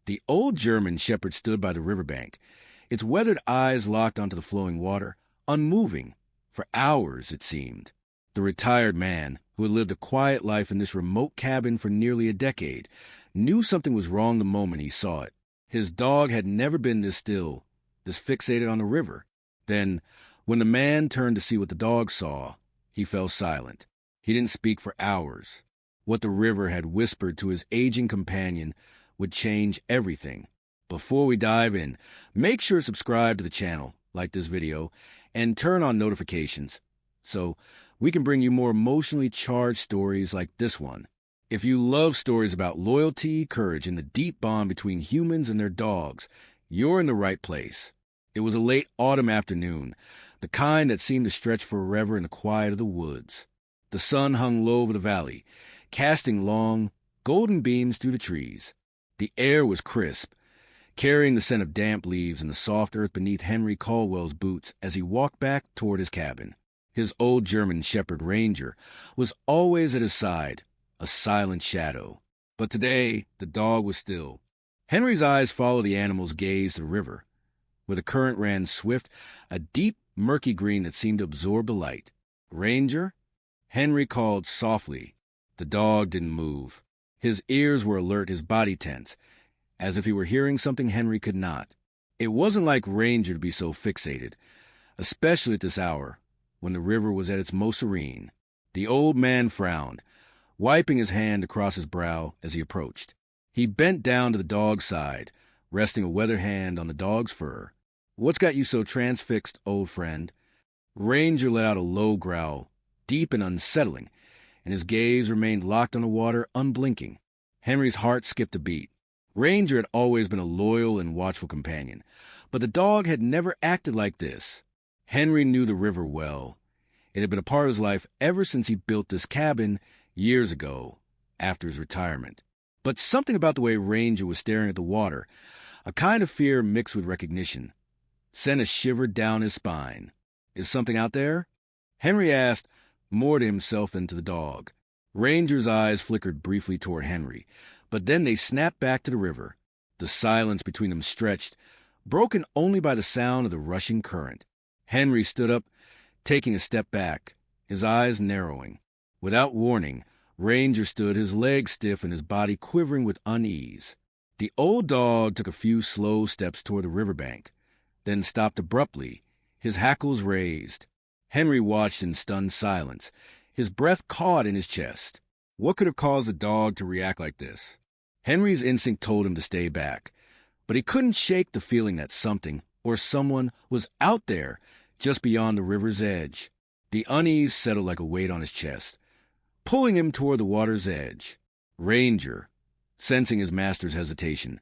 The old German shepherd stood by the riverbank, its weathered eyes locked onto the flowing water, unmoving, for hours, it seemed. The retired man, who had lived a quiet life in this remote cabin for nearly a decade, knew something was wrong the moment he saw it. His dog had never been this still, this fixated on the river. Then, when the man turned to see what the dog saw, he fell silent. He didn't speak for hours. What the river had whispered to his aging companion would change everything. Before we dive in, make sure to subscribe to the channel, like this video, and turn on notifications so we can bring you more emotionally charged stories like this one. If you love stories about loyalty, courage, and the deep bond between humans and their dogs, you're in the right place. It was a late autumn afternoon, the kind that seemed to stretch forever in the quiet of the woods. The sun hung low over the valley, casting long, golden beams through the trees. The air was crisp, carrying the scent of damp leaves and the soft earth beneath Henry Caldwell's boots as he walked back toward his cabin. His old German shepherd Ranger was always at his side, a silent shadow. But today, the dog was still. Henry's eyes followed the animal's gaze to the river, where the current ran swift, a deep, murky green that seemed to absorb the light. "Ranger?" Henry called softly. The dog didn't move. His ears were alert, his body tense, as if he were hearing something Henry could not. It wasn't like Ranger to be so fixated, especially at this hour, when the river was at its most serene. The old man frowned, wiping his hand across his brow as he approached. He bent down to the dog's side, resting a weathered hand on the dog's fur. "What's got you so transfixed, old friend?" Ranger let out a low growl, deep and unsettling, and his gaze remained locked on the water, unblinking. Henry's heart skipped a beat. Ranger had always been a loyal and watchful companion, but the dog had never acted like this. Henry knew the river well. It had been a part of his life ever since he built this cabin years ago, after his retirement. But something about the way Ranger was staring at the water, a kind of fear mixed with recognition, sent a shiver down his spine. "Is something out there?" Henry asked, more to himself than to the dog. Ranger's eyes flickered briefly toward Henry, but then they snapped back to the river. The silence between them stretched, broken only by the sound of the rushing current. Henry stood up, taking a step back, his eyes narrowing. Without warning, Ranger stood, his legs stiff and his body quivering with unease. The old dog took a few slow steps toward the riverbank, then stopped abruptly, his hackles raised. Henry watched in stunned silence, his breath caught in his chest. What could have caused the dog to react like this? Henry's instinct told him to stay back, but he couldn't shake the feeling that something or someone was out there just beyond the river's edge. The unease settled like a weight on his chest, pulling him toward the water's edge. Ranger, sensing his master's hesitation,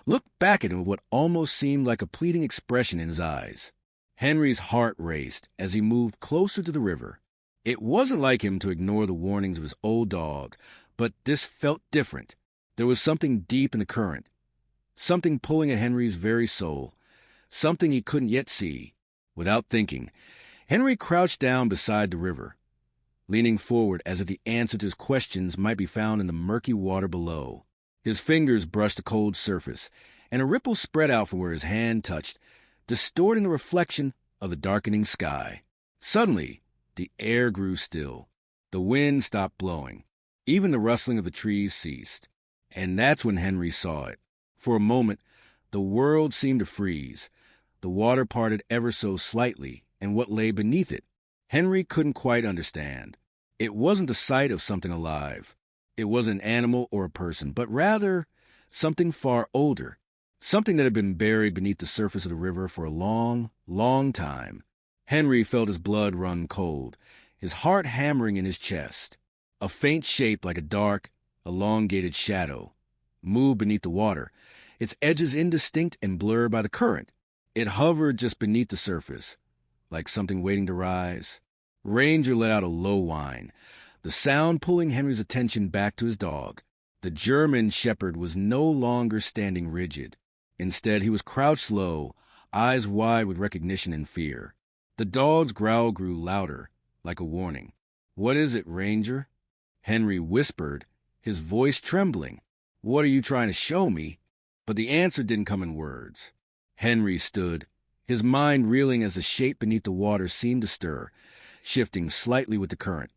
looked back at him with what almost seemed like a pleading expression in his eyes. Henry's heart raced as he moved closer to the river. It wasn't like him to ignore the warnings of his old dog, but this felt different. There was something deep in the current, something pulling at Henry's very soul, something he couldn't yet see. Without thinking, Henry crouched down beside the river, leaning forward as if the answer to his questions might be found in the murky water below. His fingers brushed the cold surface, and a ripple spread out from where his hand touched, distorting the reflection of the darkening sky. Suddenly, the air grew still. The wind stopped blowing. Even the rustling of the trees ceased. And that's when Henry saw it. For a moment, the world seemed to freeze. The water parted ever so slightly, and what lay beneath it, Henry couldn't quite understand. It wasn't the sight of something alive. It wasn't an animal or a person, but rather something far older, something that had been buried beneath the surface of the river for a long, long time. Henry felt his blood run cold, his heart hammering in his chest. A faint shape like a dark, elongated shadow moved beneath the water, its edges indistinct and blurred by the current. It hovered just beneath the surface, like something waiting to rise. Ranger let out a low whine, the sound pulling Henry's attention back to his dog. The German shepherd was no longer standing rigid. Instead, he was crouched low, eyes wide with recognition and fear. The dog's growl grew louder, like a warning. "What is it, Ranger?" Henry whispered, his voice trembling. "What are you trying to show me?" But the answer didn't come in words. Henry stood, his mind reeling as the shape beneath the water seemed to stir, shifting slightly with the current,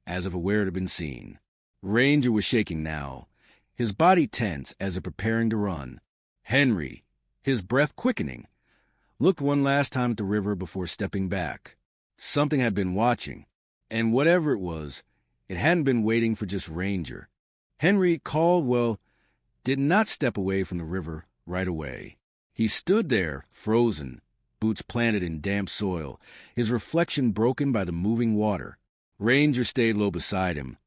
as if aware it had been seen. Ranger was shaking now, his body tense as if preparing to run. Henry, his breath quickening, looked one last time at the river before stepping back. Something had been watching, and whatever it was, it hadn't been waiting for just Ranger. Henry Caldwell did not step away from the river right away. He stood there, frozen, boots planted in damp soil, his reflection broken by the moving water. Ranger stayed low beside him,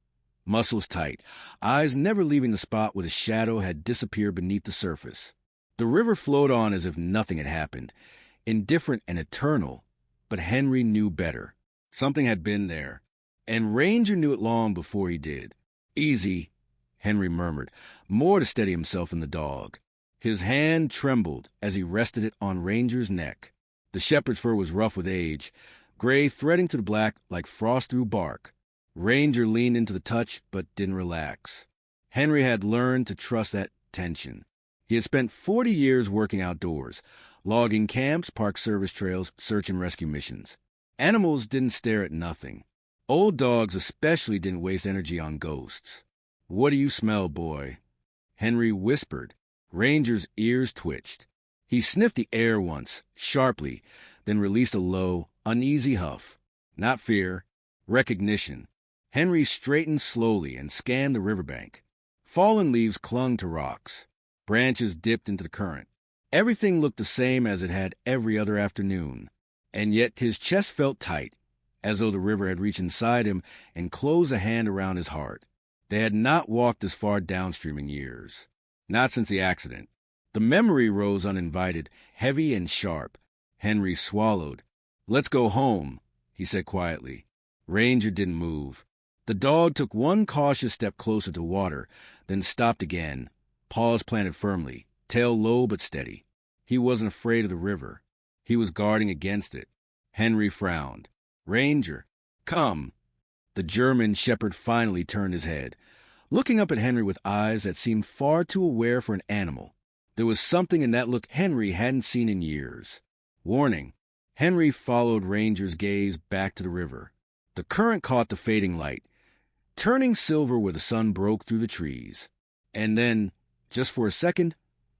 muscles tight, eyes never leaving the spot where the shadow had disappeared beneath the surface. The river flowed on as if nothing had happened, indifferent and eternal, but Henry knew better. Something had been there, and Ranger knew it long before he did. "Easy," Henry murmured, more to steady himself and the dog. His hand trembled as he rested it on Ranger's neck. The shepherd's fur was rough with age, gray threading to the black like frost through bark. Ranger leaned into the touch but didn't relax. Henry had learned to trust that tension. He had spent 40 years working outdoors, logging camps, park service trails, search and rescue missions. Animals didn't stare at nothing. Old dogs especially didn't waste energy on ghosts. "What do you smell, boy?" Henry whispered. Ranger's ears twitched. He sniffed the air once, sharply, then released a low, uneasy huff. Not fear, recognition. Henry straightened slowly and scanned the riverbank. Fallen leaves clung to rocks. Branches dipped into the current. Everything looked the same as it had every other afternoon. And yet his chest felt tight, as though the river had reached inside him and closed a hand around his heart. They had not walked this far downstream in years. Not since the accident. The memory rose uninvited, heavy and sharp. Henry swallowed. "Let's go home," he said quietly. Ranger didn't move. The dog took one cautious step closer to water, then stopped again, paws planted firmly, tail low but steady. He wasn't afraid of the river. He was guarding against it. Henry frowned. "Ranger, come." The German shepherd finally turned his head, looking up at Henry with eyes that seemed far too aware for an animal. There was something in that look Henry hadn't seen in years. Warning. Henry followed Ranger's gaze back to the river. The current caught the fading light, turning silver where the sun broke through the trees. And then, just for a second,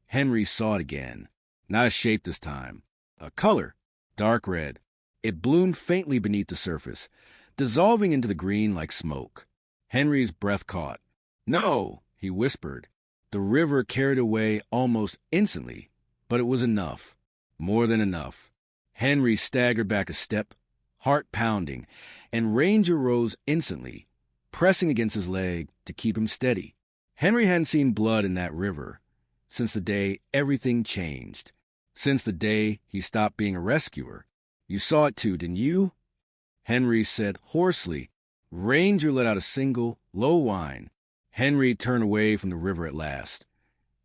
Henry saw it again. Not a shape this time. A color. Dark red. It bloomed faintly beneath the surface, dissolving into the green like smoke. Henry's breath caught. "No," he whispered. The river carried away almost instantly, but it was enough. More than enough. Henry staggered back a step, heart pounding, and Ranger rose instantly, pressing against his leg to keep him steady. Henry hadn't seen blood in that river since the day everything changed, since the day he stopped being a rescuer. "You saw it too, didn't you?" Henry said hoarsely. Ranger let out a single, low whine. Henry turned away from the river at last,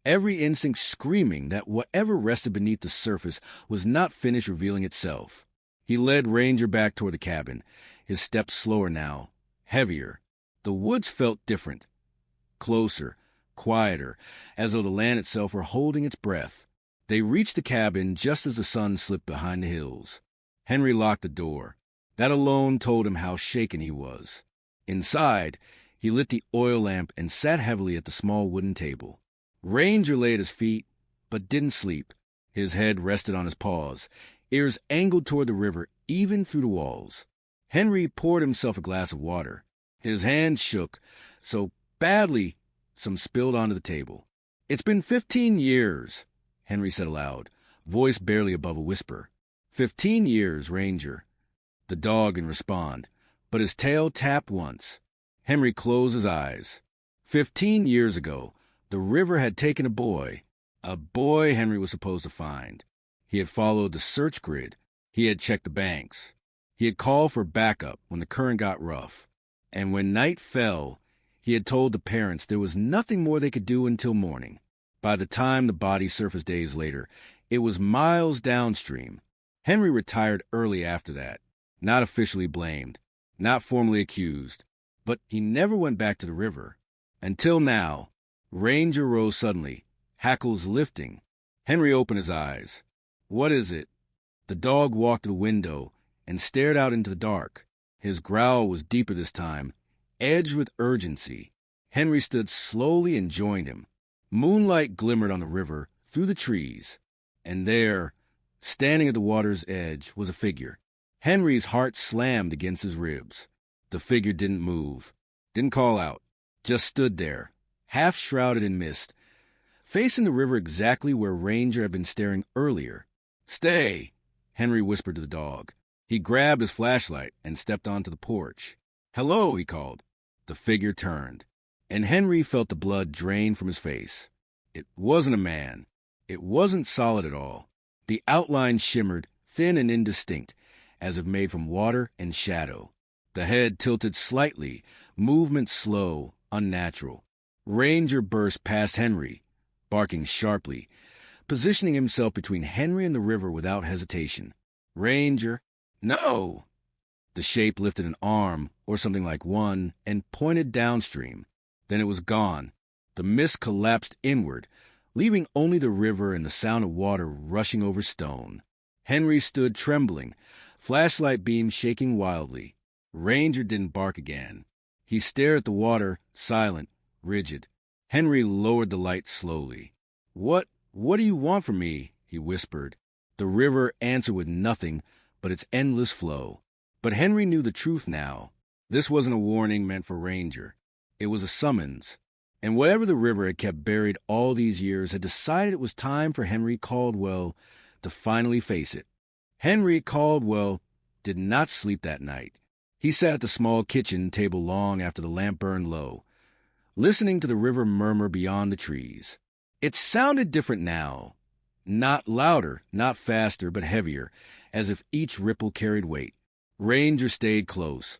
every instinct screaming that whatever rested beneath the surface was not finished revealing itself. He led Ranger back toward the cabin, his steps slower now, heavier. The woods felt different, closer, quieter, as though the land itself were holding its breath. They reached the cabin just as the sun slipped behind the hills. Henry locked the door. That alone told him how shaken he was. Inside, he lit the oil lamp and sat heavily at the small wooden table. Ranger lay at his feet, but didn't sleep. His head rested on his paws, ears angled toward the river, even through the walls. Henry poured himself a glass of water. His hand shook so badly some spilled onto the table. "It's been 15 years, Henry said aloud, voice barely above a whisper. 15 years, Ranger. The dog didn't respond, but his tail tapped once. Henry closed his eyes. 15 years ago, the river had taken a boy Henry was supposed to find. He had followed the search grid. He had checked the banks. He had called for backup when the current got rough. And when night fell, he had told the parents there was nothing more they could do until morning. By the time the body surfaced days later, it was miles downstream. Henry retired early after that, not officially blamed, not formally accused, but he never went back to the river. Until now. Ranger rose suddenly, hackles lifting. Henry opened his eyes. "What is it?" The dog walked to the window and stared out into the dark. His growl was deeper this time, edged with urgency. Henry stood slowly and joined him. Moonlight glimmered on the river through the trees, and there, standing at the water's edge, was a figure. Henry's heart slammed against his ribs. The figure didn't move, didn't call out, just stood there, half shrouded in mist, facing the river exactly where Ranger had been staring earlier. "Stay," Henry whispered to the dog. He grabbed his flashlight and stepped onto the porch. "Hello," he called. The figure turned, and Henry felt the blood drain from his face. It wasn't a man. It wasn't solid at all. The outline shimmered, thin and indistinct, as if made from water and shadow. The head tilted slightly, movement slow, unnatural. Ranger burst past Henry, barking sharply, positioning himself between Henry and the river without hesitation. "Ranger, no!" The shape lifted an arm, or something like one, and pointed downstream. Then it was gone. The mist collapsed inward, leaving only the river and the sound of water rushing over stone. Henry stood trembling, flashlight beam shaking wildly. Ranger didn't bark again. He stared at the water, silent, rigid. Henry lowered the light slowly. What do you want from me?" he whispered. The river answered with nothing but its endless flow. But Henry knew the truth now. This wasn't a warning meant for Ranger. It was a summons. And whatever the river had kept buried all these years had decided it was time for Henry Caldwell to finally face it. Henry Caldwell did not sleep that night. He sat at the small kitchen table long after the lamp burned low, listening to the river murmur beyond the trees. It sounded different now. Not louder, not faster, but heavier, as if each ripple carried weight. Ranger stayed close,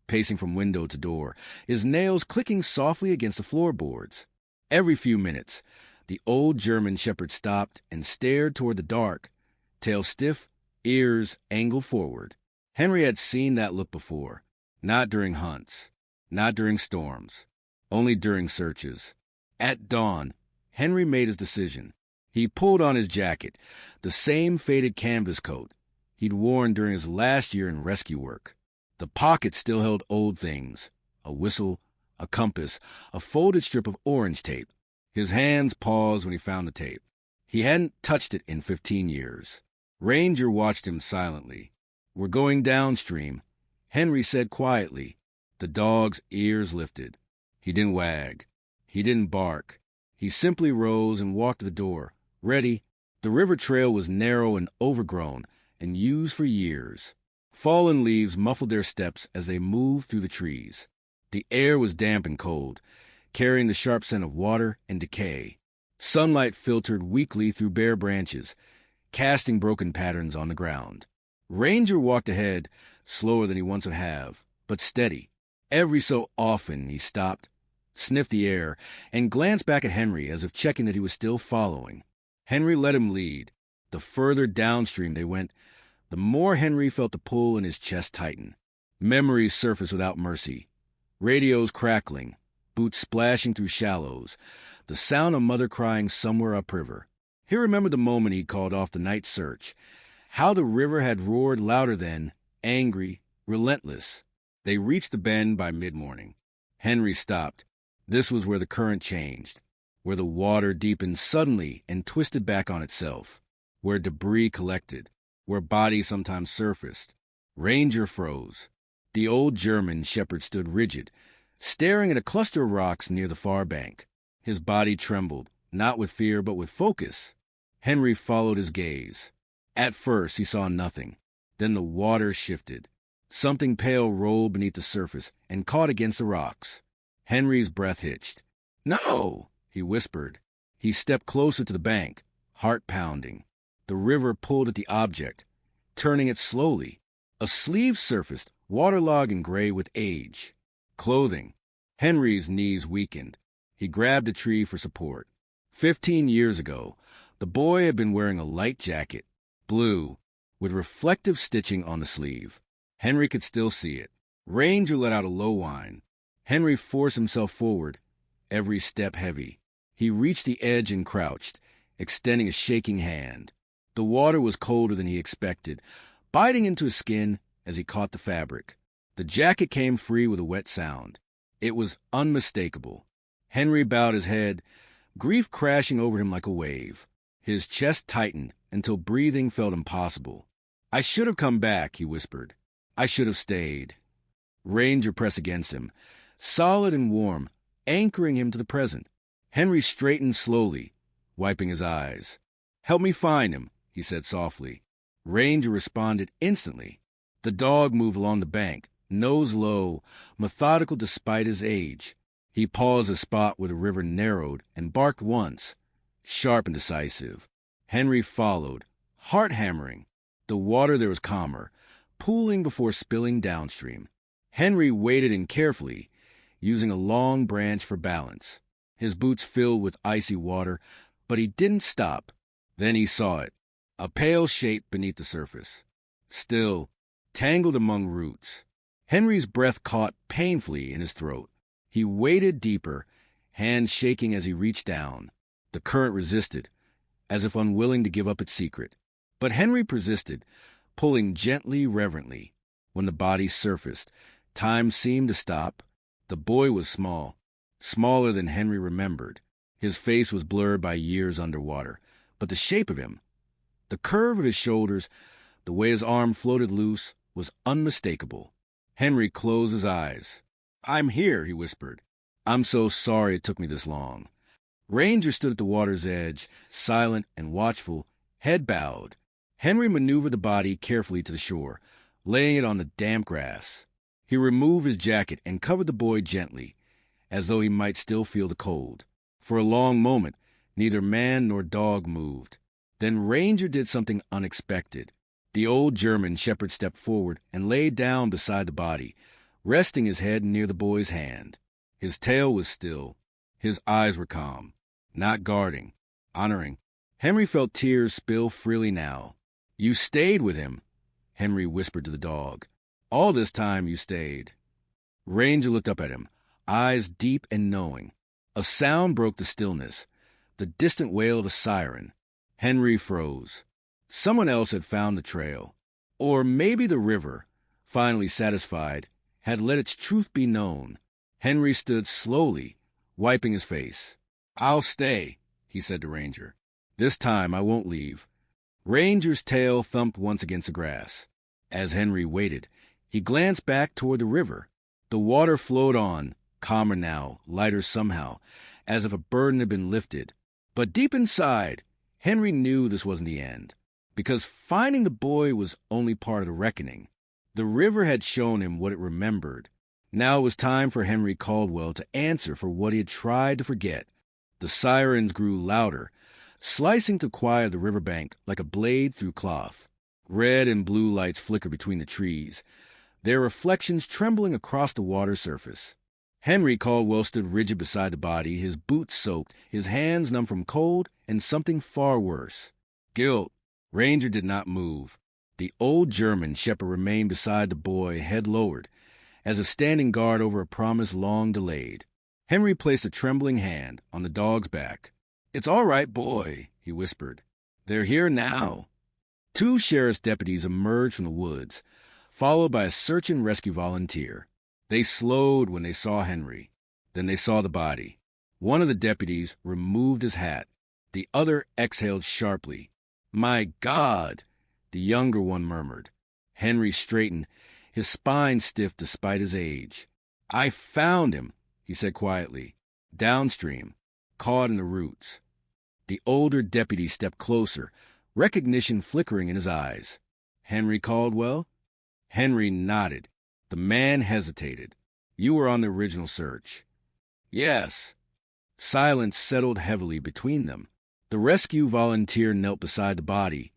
pacing from window to door, his nails clicking softly against the floorboards. Every few minutes, the old German shepherd stopped and stared toward the dark, tail stiff, ears angled forward. Henry had seen that look before, not during hunts, not during storms, only during searches. At dawn, Henry made his decision. He pulled on his jacket, the same faded canvas coat he'd worn during his last year in rescue work. The pocket still held old things, a whistle, a compass, a folded strip of orange tape. His hands paused when he found the tape. He hadn't touched it in 15 years. Ranger watched him silently. "We're going downstream," Henry said quietly. The dog's ears lifted. He didn't wag. He didn't bark. He simply rose and walked to the door, ready. The river trail was narrow and overgrown and used for years. Fallen leaves muffled their steps as they moved through the trees. The air was damp and cold, carrying the sharp scent of water and decay. Sunlight filtered weakly through bare branches, casting broken patterns on the ground. Ranger walked ahead, slower than he once would have, but steady. Every so often he stopped, sniffed the air, and glanced back at Henry as if checking that he was still following. Henry let him lead. The further downstream they went, the more Henry felt the pull in his chest tighten. Memories surfaced without mercy. Radios crackling, boots splashing through shallows, the sound of mother crying somewhere upriver. He remembered the moment he'd called off the night search, how the river had roared louder then, angry, relentless. They reached the bend by mid-morning. Henry stopped. This was where the current changed, where the water deepened suddenly and twisted back on itself, where debris collected, where bodies sometimes surfaced. Ranger froze. The old German shepherd stood rigid, staring at a cluster of rocks near the far bank. His body trembled, not with fear but with focus. Henry followed his gaze. At first he saw nothing. Then the water shifted. Something pale rolled beneath the surface and caught against the rocks. Henry's breath hitched. "No!" he whispered. He stepped closer to the bank, heart pounding. The river pulled at the object, turning it slowly. A sleeve surfaced, waterlogged and gray with age. Clothing. Henry's knees weakened. He grabbed a tree for support. 15 years ago, the boy had been wearing a light jacket, blue, with reflective stitching on the sleeve. Henry could still see it. Ranger let out a low whine. Henry forced himself forward, every step heavy. He reached the edge and crouched, extending a shaking hand. The water was colder than he expected, biting into his skin as he caught the fabric. The jacket came free with a wet sound. It was unmistakable. Henry bowed his head, grief crashing over him like a wave. His chest tightened until breathing felt impossible. "I should have come back," he whispered. "I should have stayed." Ranger pressed against him, solid and warm, anchoring him to the present. Henry straightened slowly, wiping his eyes. "Help me find him," he said softly. Ranger responded instantly. The dog moved along the bank, nose low, methodical despite his age. He paused a spot where the river narrowed and barked once, sharp and decisive. Henry followed, heart hammering. The water there was calmer, pooling before spilling downstream. Henry waded in carefully, using a long branch for balance. His boots filled with icy water, but he didn't stop. Then he saw it, a pale shape beneath the surface. Still, tangled among roots. Henry's breath caught painfully in his throat. He waded deeper, hands shaking as he reached down. The current resisted, as if unwilling to give up its secret. But Henry persisted, pulling gently, reverently. When the body surfaced, time seemed to stop. The boy was small, smaller than Henry remembered. His face was blurred by years underwater, but the shape of him, the curve of his shoulders, the way his arm floated loose, was unmistakable. Henry closed his eyes. "I'm here," he whispered. "I'm so sorry it took me this long." Ranger stood at the water's edge, silent and watchful, head bowed. Henry maneuvered the body carefully to the shore, laying it on the damp grass. He removed his jacket and covered the boy gently, as though he might still feel the cold. For a long moment, neither man nor dog moved. Then Ranger did something unexpected. The old German shepherd stepped forward and lay down beside the body, resting his head near the boy's hand. His tail was still. His eyes were calm, not guarding, honoring. Henry felt tears spill freely now. "You stayed with him," Henry whispered to the dog. "All this time you stayed." Ranger looked up at him, eyes deep and knowing. A sound broke the stillness, the distant wail of a siren. Henry froze. Someone else had found the trail. Or maybe the river, finally satisfied, had let its truth be known. Henry stood slowly, wiping his face. "I'll stay," he said to Ranger. "This time I won't leave." Ranger's tail thumped once against the grass. As Henry waited, he glanced back toward the river. The water flowed on, calmer now, lighter somehow, as if a burden had been lifted. But deep inside, Henry knew this wasn't the end, because finding the boy was only part of the reckoning. The river had shown him what it remembered. Now it was time for Henry Caldwell to answer for what he had tried to forget. The sirens grew louder, slicing to quiet the riverbank like a blade through cloth. Red and blue lights flickered between the trees, their reflections trembling across the water surface. Henry Caldwell stood rigid beside the body, his boots soaked, his hands numb from cold and something far worse, guilt. Ranger did not move. The old German shepherd remained beside the boy, head lowered, as if standing guard over a promise long delayed. Henry placed a trembling hand on the dog's back. "It's all right, boy," he whispered. "They're here now." 2 sheriff's deputies emerged from the woods, followed by a search and rescue volunteer. They slowed when they saw Henry. Then they saw the body. One of the deputies removed his hat. The other exhaled sharply. "My God!" the younger one murmured. Henry straightened, his spine stiff despite his age. "I found him," he said quietly, downstream, caught in the roots. The older deputy stepped closer, recognition flickering in his eyes. "Henry Caldwell?" Henry nodded. The man hesitated. "You were on the original search." "Yes." Silence settled heavily between them. The rescue volunteer knelt beside the body,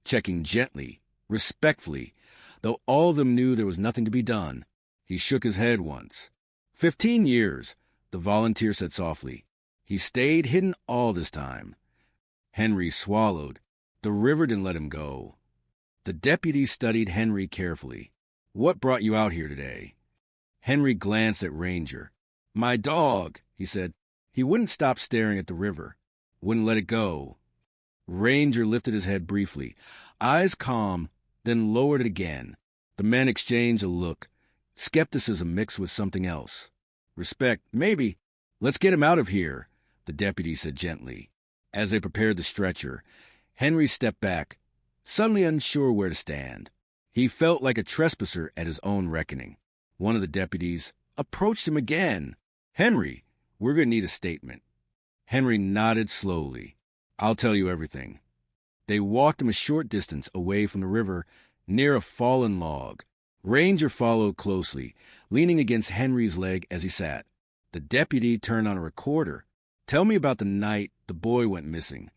checking gently, respectfully, though all of them knew there was nothing to be done. He shook his head once. 15 years, the volunteer said softly. "He stayed hidden all this time." Henry swallowed. The river didn't let him go. The deputy studied Henry carefully. "What brought you out here today?" Henry glanced at Ranger. "My dog," he said. He wouldn't stop staring at the river, wouldn't let it go. Ranger lifted his head briefly, eyes calm, then lowered it again. The men exchanged a look, skepticism mixed with something else. Respect, maybe. Let's get him out of here, the deputy said gently. As they prepared the stretcher, Henry stepped back, suddenly unsure where to stand. He felt like a trespasser at his own reckoning. One of the deputies approached him again. "Henry, we're going to need a statement." Henry nodded slowly. "I'll tell you everything." They walked him a short distance away from the river, near a fallen log. Ranger followed closely, leaning against Henry's leg as he sat. The deputy turned on a recorder. "Tell me about the night the boy went missing."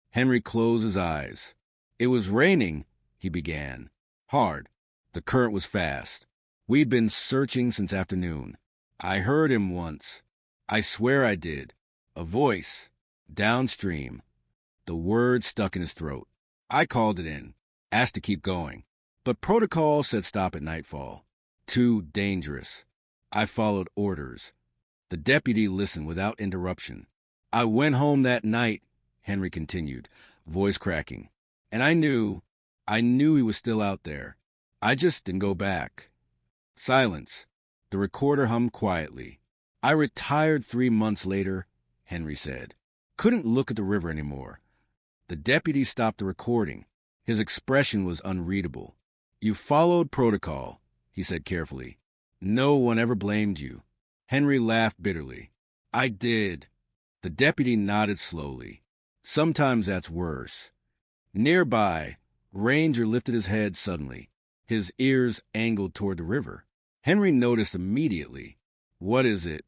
Henry closed his eyes. "It was raining," he began. "Hard. The current was fast. We'd been searching since afternoon. I heard him once. I swear I did. A voice. Downstream." The word stuck in his throat. "I called it in. Asked to keep going. But protocol said stop at nightfall. Too dangerous. I followed orders." The deputy listened without interruption. "I went home that night," Henry continued, voice cracking. "And I knew he was still out there. I just didn't go back." Silence. The recorder hummed quietly. "I retired 3 months later," Henry said. "Couldn't look at the river anymore." The deputy stopped the recording. His expression was unreadable. "You followed protocol," he said carefully. "No one ever blamed you." Henry laughed bitterly. "I did." The deputy nodded slowly. "Sometimes that's worse." Nearby, Ranger lifted his head suddenly, his ears angled toward the river. Henry noticed immediately. "What is it?"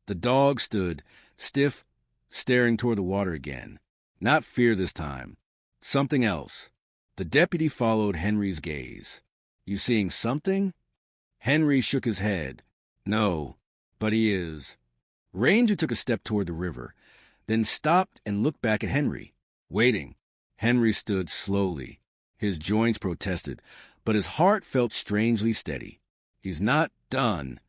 The dog stood, stiff, staring toward the water again. Not fear this time. Something else. The deputy followed Henry's gaze. "You seeing something?" Henry shook his head. "No, but he is." Ranger took a step toward the river, then stopped and looked back at Henry, waiting. Henry stood slowly. His joints protested, but his heart felt strangely steady. "He's not done."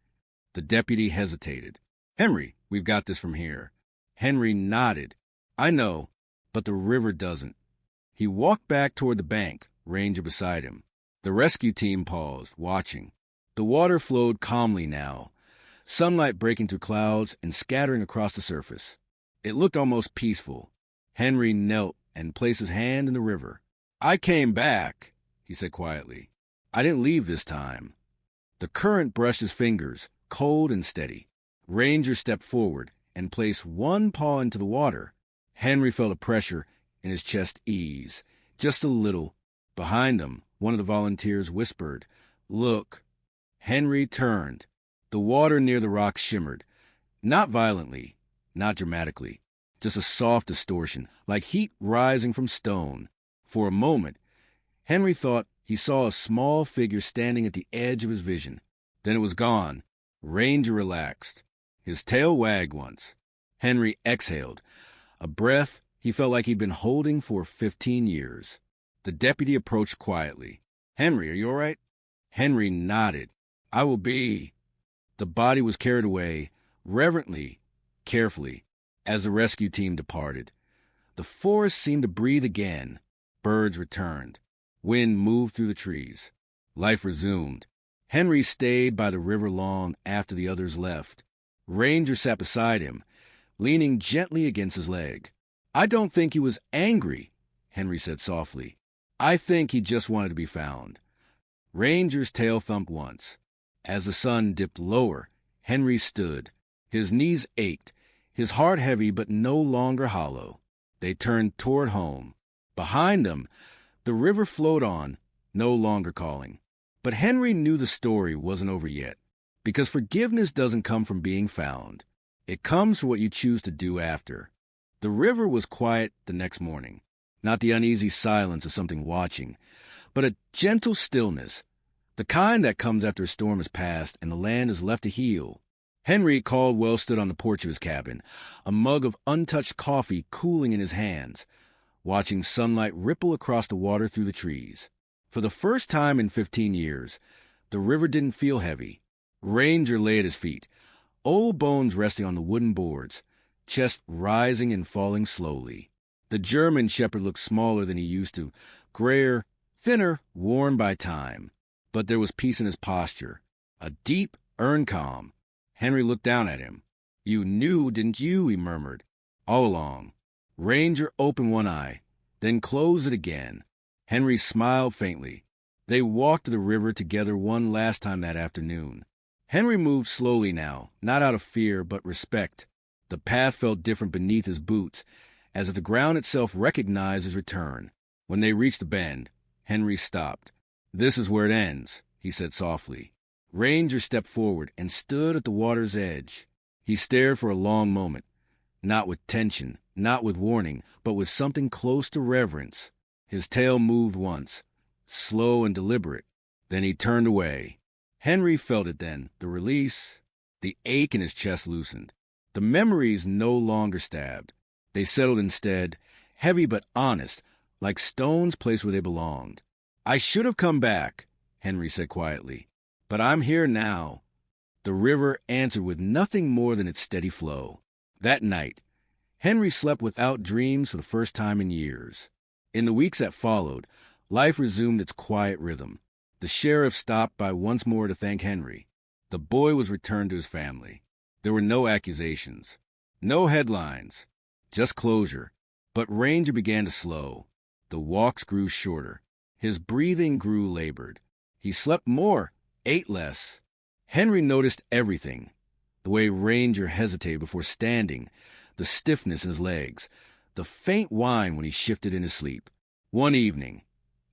The deputy hesitated. "Henry, we've got this from here." Henry nodded. "I know, but the river doesn't." He walked back toward the bank, Ranger beside him. The rescue team paused, watching. The water flowed calmly now, sunlight breaking through clouds and scattering across the surface. It looked almost peaceful. Henry knelt and placed his hand in the river. "I came back," he said quietly. "I didn't leave this time." The current brushed his fingers, cold and steady. Ranger stepped forward and placed one paw into the water. Henry felt a pressure in his chest ease, just a little. Behind him, one of the volunteers whispered, "Look." Henry turned. The water near the rock shimmered, not violently, not dramatically, just a soft distortion, like heat rising from stone. For a moment, Henry thought he saw a small figure standing at the edge of his vision. Then it was gone. Ranger relaxed. His tail wagged once. Henry exhaled, a breath he felt like he'd been holding for 15 years. The deputy approached quietly. "Henry, are you all right?" Henry nodded. "I will be." The body was carried away, reverently, carefully, as the rescue team departed. The forest seemed to breathe again. Birds returned. Wind moved through the trees. Life resumed. Henry stayed by the river long after the others left. Ranger sat beside him, leaning gently against his leg. "I don't think he was angry," Henry said softly. "I think he just wanted to be found." Ranger's tail thumped once. As the sun dipped lower, Henry stood. His knees ached, his heart heavy but no longer hollow. They turned toward home. Behind them, the river flowed on, no longer calling. But Henry knew the story wasn't over yet, because forgiveness doesn't come from being found. It comes from what you choose to do after. The river was quiet the next morning, not the uneasy silence of something watching, but a gentle stillness, the kind that comes after a storm has passed and the land is left to heal. Henry Caldwell stood on the porch of his cabin, a mug of untouched coffee cooling in his hands, watching sunlight ripple across the water through the trees. For the first time in 15 years, the river didn't feel heavy. Ranger lay at his feet, old bones resting on the wooden boards, chest rising and falling slowly. The German shepherd looked smaller than he used to, grayer, thinner, worn by time. But there was peace in his posture, a deep, earned calm. Henry looked down at him. "You knew, didn't you?" he murmured. "All along." Ranger opened one eye, then closed it again. Henry smiled faintly. They walked to the river together one last time that afternoon. Henry moved slowly now, not out of fear, but respect. The path felt different beneath his boots, as if the ground itself recognized his return. When they reached the bend, Henry stopped. "This is where it ends," he said softly. Ranger stepped forward and stood at the water's edge. He stared for a long moment, not with tension, not with warning, but with something close to reverence. His tail moved once, slow and deliberate. Then he turned away. Henry felt it then, the release. The ache in his chest loosened. The memories no longer stabbed. They settled instead, heavy but honest, like stones placed where they belonged. "I should have come back," Henry said quietly. "But I'm here now." The river answered with nothing more than its steady flow. That night, Henry slept without dreams for the first time in years. In the weeks that followed, life resumed its quiet rhythm. The sheriff stopped by once more to thank Henry. The boy was returned to his family. There were no accusations, no headlines, just closure. But Ranger began to slow. The walks grew shorter. His breathing grew labored. He slept more, ate less. Henry noticed everything. The way Ranger hesitated before standing, the stiffness in his legs, the faint whine when he shifted in his sleep. One evening,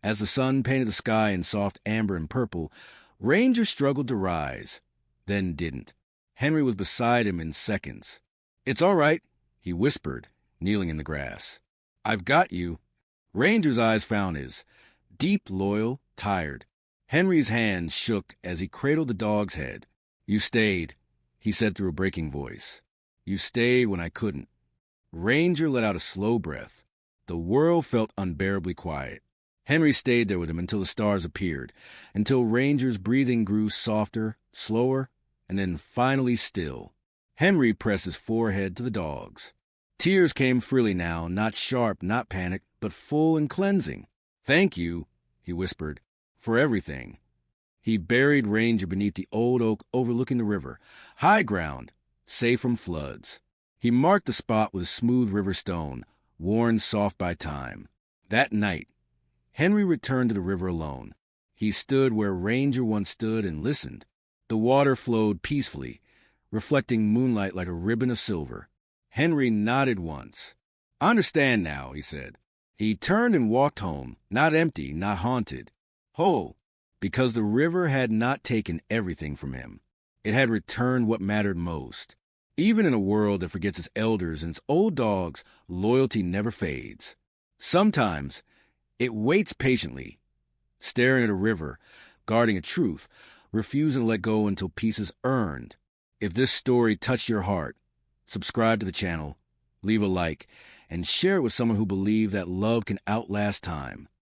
as the sun painted the sky in soft amber and purple, Ranger struggled to rise, then didn't. Henry was beside him in seconds. "It's all right," he whispered, kneeling in the grass. "I've got you." Ranger's eyes found his, deep, loyal, tired. Henry's hands shook as he cradled the dog's head. "You stayed," he said through a breaking voice. "You stayed when I couldn't." Ranger let out a slow breath. The world felt unbearably quiet. Henry stayed there with him until the stars appeared, until Ranger's breathing grew softer, slower, and then finally still. Henry pressed his forehead to the dog's. Tears came freely now, not sharp, not panicked, but full and cleansing. "Thank you," he whispered, "for everything." He buried Ranger beneath the old oak overlooking the river, high ground, safe from floods. He marked the spot with a smooth river stone, worn soft by time. That night, Henry returned to the river alone. He stood where Ranger once stood and listened. The water flowed peacefully, reflecting moonlight like a ribbon of silver. Henry nodded once. "I understand now," he said. He turned and walked home, not empty, not haunted. Whole, because the river had not taken everything from him. It had returned what mattered most. Even in a world that forgets its elders and its old dogs, loyalty never fades. Sometimes it waits patiently, staring at a river, guarding a truth, refusing to let go until peace is earned. If this story touched your heart, subscribe to the channel, leave a like, and share it with someone who believes that love can outlast time.